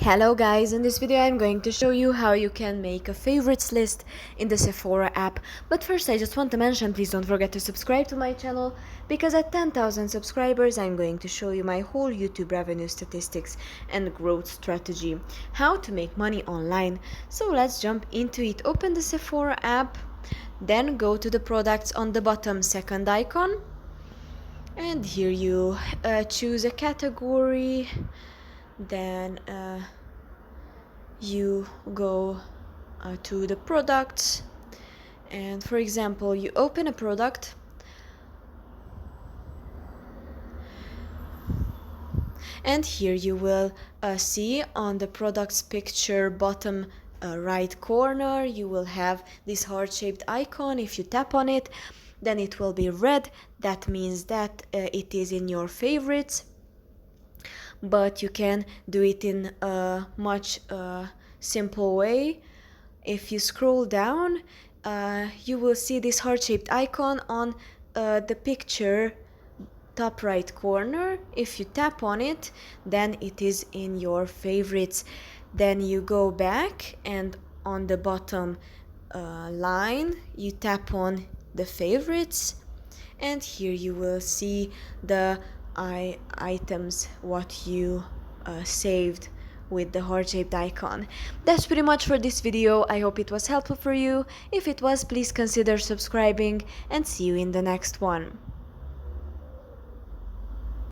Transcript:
Hello guys, in this video I'm going to show you how you can make a favorites list in the Sephora app. But first I just want to mention, please don't forget to subscribe to my channel, because at 10,000 subscribers I'm going to show you my whole YouTube revenue statistics and growth strategy, how to make money online. So let's jump into it. Open the Sephora app, then go to the products on the bottom second icon, and here you choose a category. Then you go to the products, and for example you open a product and here you will see on the product's picture bottom right corner you will have this heart-shaped icon. If you tap on it, then it will be red. That means that it is in your favorites, but you can do it in a much simple way. If you scroll down, you will see this heart-shaped icon on the picture top right corner. If you tap on it, then it is in your favorites. Then you go back, and on the bottom line you tap on the favorites, and here you will see the items what you saved with the heart-shaped icon. That's pretty much for this video. I hope it was helpful for you. If it was, please consider subscribing, and see you in the next one.